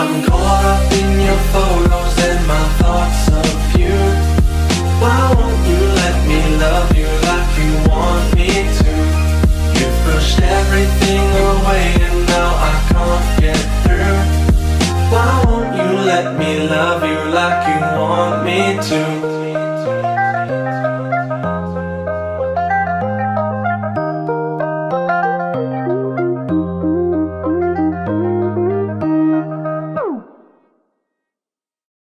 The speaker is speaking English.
I'm caught up in your photos and my thoughts of you. Why won't you let me love you like you want me to? You've pushed everything away and now I can't get through. Why won't you let me love you like you want me to?